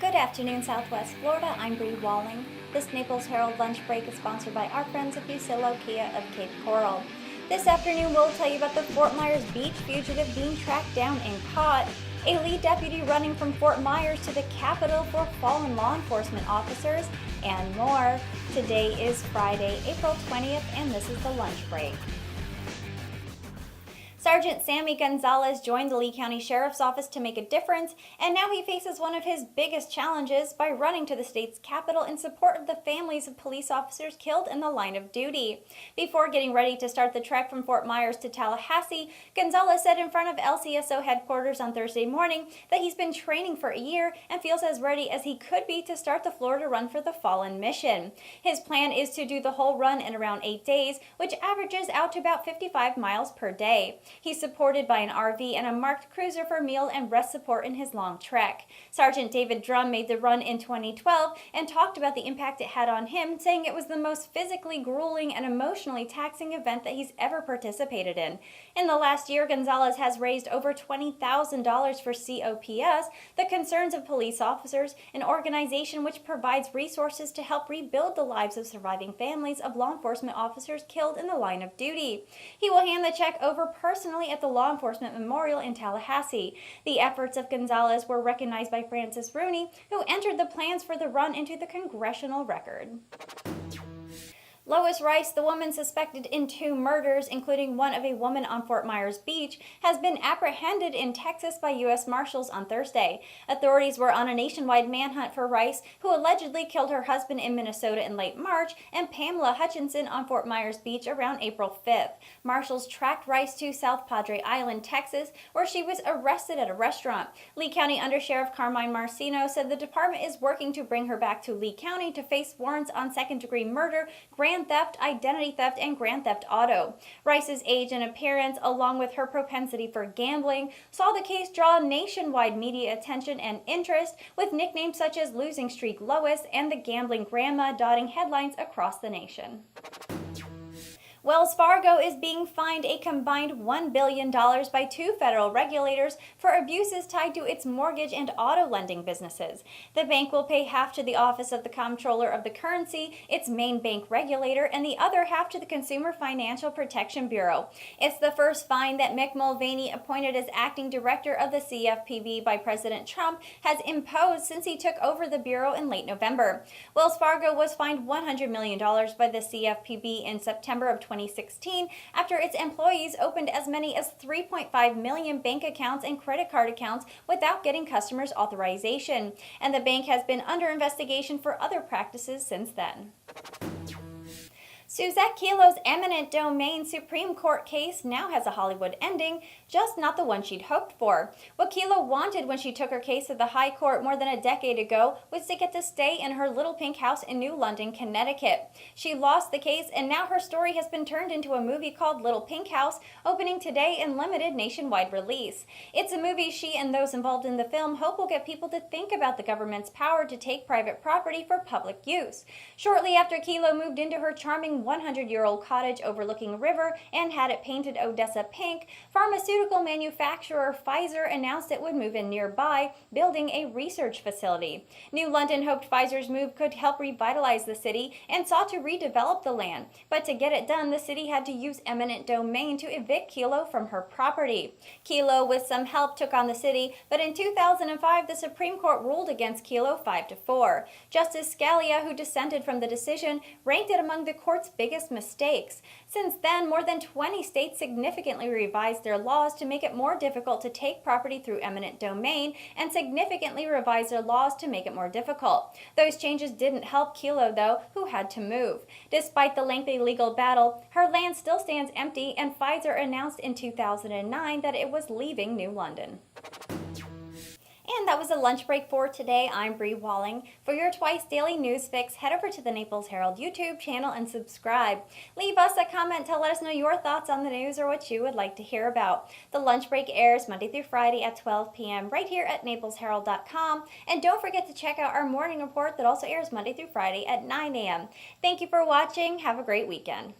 Good afternoon, Southwest Florida. I'm Bri Walling. This Naples Herald Lunch Break is sponsored by our friends at Fusillo Kia of Cape Coral. This afternoon, we'll tell you about the Fort Myers Beach fugitive being tracked down and caught, a lead deputy running from Fort Myers to the Capitol for fallen law enforcement officers, and more. Today is Friday, April 20th, and this is the Lunch Break. Sergeant Sammy Gonzalez joined the Lee County Sheriff's Office to make a difference, and now he faces one of his biggest challenges by running to the state's capital in support of the families of police officers killed in the line of duty. Before getting ready to start the trek from Fort Myers to Tallahassee, Gonzalez said in front of LCSO headquarters on Thursday morning that he's been training for a year and feels as ready as he could be to start the Florida Run for the Fallen mission. His plan is to do the whole run in around 8 days, which averages out to about 55 miles per day. He's supported by an RV and a marked cruiser for meal and rest support in his long trek. Sergeant David Drum made the run in 2012 and talked about the impact it had on him, saying it was the most physically grueling and emotionally taxing event that he's ever participated in. In the last year, Gonzalez has raised over $20,000 for COPS, the Concerns of Police Officers, an organization which provides resources to help rebuild the lives of surviving families of law enforcement officers killed in the line of duty. He will hand the check over personally at the Law Enforcement Memorial in Tallahassee. The efforts of Gonzalez were recognized by Francis Rooney, who entered the plans for the run into the congressional record. Lois Rice, the woman suspected in 2 murders, including one of a woman on Fort Myers Beach, has been apprehended in Texas by U.S. Marshals on Thursday. Authorities were on a nationwide manhunt for Rice, who allegedly killed her husband in Minnesota in late March, and Pamela Hutchinson on Fort Myers Beach around April 5th. Marshals tracked Rice to South Padre Island, Texas, where she was arrested at a restaurant. Lee County Undersheriff Carmine Marcino said the department is working to bring her back to Lee County to face warrants on second-degree murder, grand theft, identity theft, and grand theft auto. Rice's age and appearance, along with her propensity for gambling, saw the case draw nationwide media attention and interest, with nicknames such as Losing Streak Lois and the Gambling Grandma dotting headlines across the nation. Wells Fargo is being fined a combined $1 billion by 2 federal regulators for abuses tied to its mortgage and auto lending businesses. The bank will pay half to the Office of the Comptroller of the Currency, its main bank regulator, and the other half to the Consumer Financial Protection Bureau. It's the first fine that Mick Mulvaney, appointed as acting director of the CFPB by President Trump, has imposed since he took over the bureau in late November. Wells Fargo was fined $100 million by the CFPB in September of 2016 after its employees opened as many as 3.5 million bank accounts and credit card accounts without getting customers' authorization, and the bank has been under investigation for other practices since then. Suzette Kilo's eminent domain Supreme Court case now has a Hollywood ending, just not the one she'd hoped for. What Kilo wanted when she took her case to the High Court more than a decade ago was to get to stay in her little pink house in New London, Connecticut. She lost the case, and now her story has been turned into a movie called Little Pink House, opening today in limited nationwide release. It's a movie she and those involved in the film hope will get people to think about the government's power to take private property for public use. Shortly after Kilo moved into her charming 100-year-old cottage overlooking a river and had it painted Odessa pink, pharmaceutical manufacturer Pfizer announced it would move in nearby, building a research facility. New London hoped Pfizer's move could help revitalize the city and sought to redevelop the land. But to get it done, the city had to use eminent domain to evict Kilo from her property. Kilo, with some help, took on the city, but in 2005, the Supreme Court ruled against Kilo 5-4. Justice Scalia, who dissented from the decision, ranked it among the court's biggest mistakes. Since then, more than 20 states significantly revised their laws to make it more difficult to take property through eminent domain and significantly revised their laws to make it more difficult. Those changes didn't help Kilo, though, who had to move. Despite the lengthy legal battle, her land still stands empty, and Pfizer announced in 2009 that it was leaving New London. And that was a lunch break for today. I'm Bri Walling. For your twice daily news fix, head over to the Naples Herald YouTube channel and subscribe. Leave us a comment to let us know your thoughts on the news or what you would like to hear about. The lunch break airs Monday through Friday at 12 p.m. right here at naplesherald.com. And don't forget to check out our morning report that also airs Monday through Friday at 9 a.m. Thank you for watching. Have a great weekend.